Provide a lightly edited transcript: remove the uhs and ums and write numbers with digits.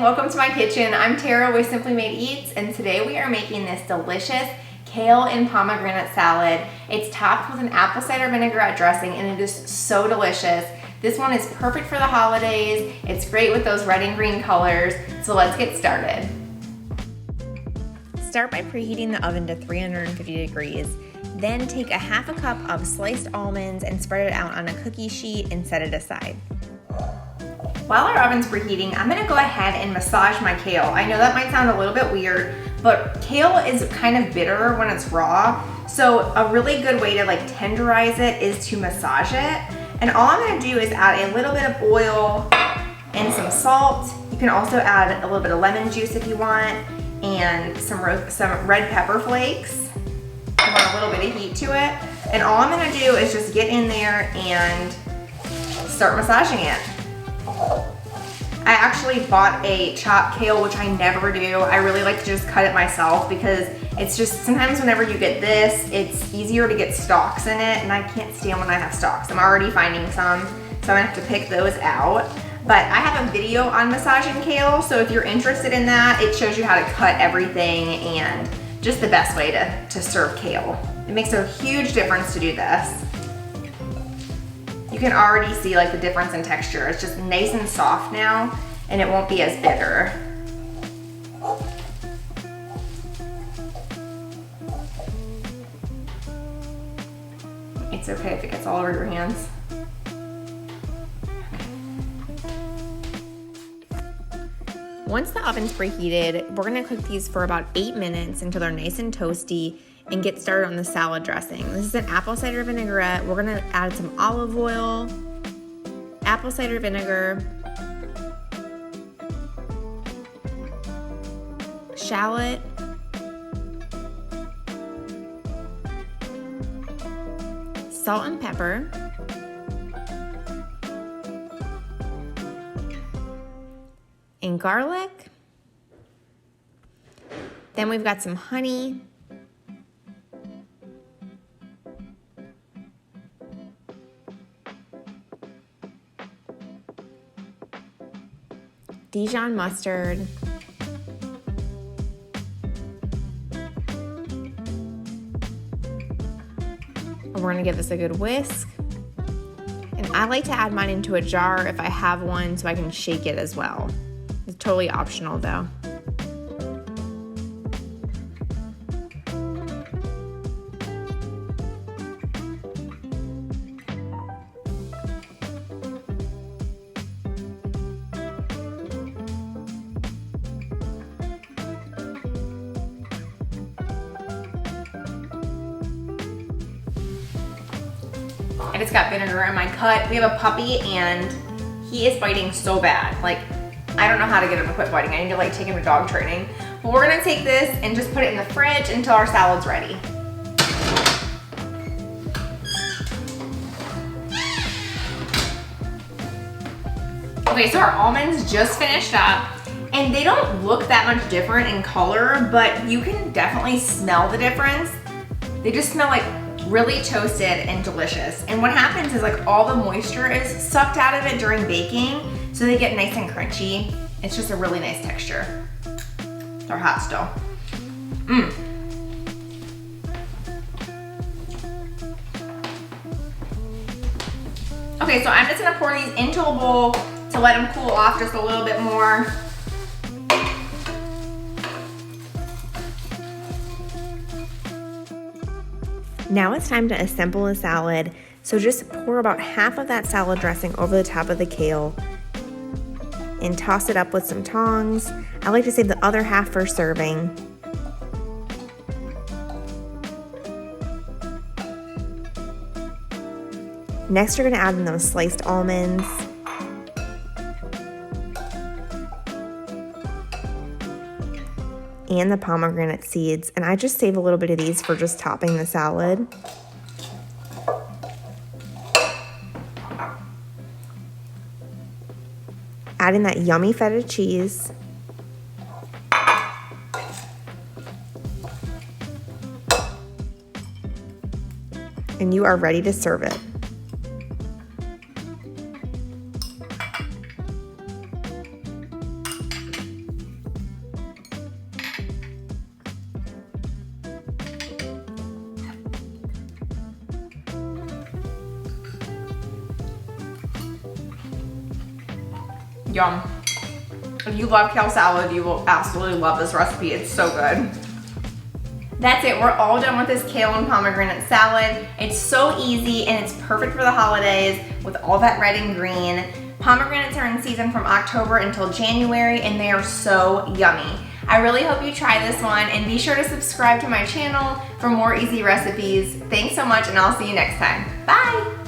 and welcome to my kitchen. I'm Tara with Simply Made Eats, and today we are making this delicious kale and pomegranate salad. It's topped with an apple cider vinaigrette dressing and it is so delicious. This one is perfect for the holidays. It's great with those red and green colors, so let's get started. Start by preheating the oven to 350 degrees. Then take a half a cup of sliced almonds and spread it out on a cookie sheet and set it aside. While our oven's preheating, I'm gonna go ahead and massage my kale. I know that might sound a little bit weird, but kale is kind of bitter when it's raw. So a really good way to tenderize it is to massage it. And all I'm gonna do is add a little bit of oil and some salt. You can also add a little bit of lemon juice if you want, and some red pepper flakes. I want a little bit of heat to it. And all I'm gonna do is just get in there and start massaging it. I actually bought a chopped kale, which I never do. I really like to just cut it myself because it's just, sometimes whenever you get this, it's easier to get stalks in it, and I can't stand when I have stalks. I'm already finding some, so I'm gonna have to pick those out. But I have a video on massaging kale, so if you're interested in that, it shows you how to cut everything and just the best way to serve kale. It makes a huge difference to do this. You can already see the difference in texture. It's just nice and soft now, and it won't be as bitter. It's okay if it gets all over your hands. Once the oven's preheated, we're gonna cook these for about 8 minutes until they're nice and toasty and get started on the salad dressing. This is an apple cider vinaigrette. We're gonna add some olive oil, apple cider vinegar, shallot, salt and pepper, and garlic. Then we've got some honey, Dijon mustard, we're gonna give this a good whisk. And I like to add mine into a jar if I have one so I can shake it as well. It's totally optional though. I just got vinegar in my cut. We have a puppy and he is biting so bad. I don't know how to get him to quit biting. I need to take him to dog training. But we're gonna take this and just put it in the fridge until our salad's ready. Okay, so our almonds just finished up and they don't look that much different in color, but you can definitely smell the difference. They just smell really toasted and delicious. And what happens is all the moisture is sucked out of it during baking, so they get nice and crunchy. It's just a really nice texture. They're hot still. Okay, so I'm just gonna pour these into a bowl to let them cool off just a little bit more. Now it's time to assemble a salad, so just pour about half of that salad dressing over the top of the kale and toss it up with some tongs. I like to save the other half for serving. Next, you're gonna add in those sliced almonds, and the pomegranate seeds, and I just save a little bit of these for just topping the salad. Adding that yummy feta cheese. And you are ready to serve it. Yum. If you love kale salad, you will absolutely love this recipe. It's so good. That's it, we're all done with this kale and pomegranate salad. It's so easy and it's perfect for the holidays with all that red and green. Pomegranates are in season from October until January and they are so yummy. I really hope you try this one and be sure to subscribe to my channel for more easy recipes. Thanks so much and I'll see you next time. Bye!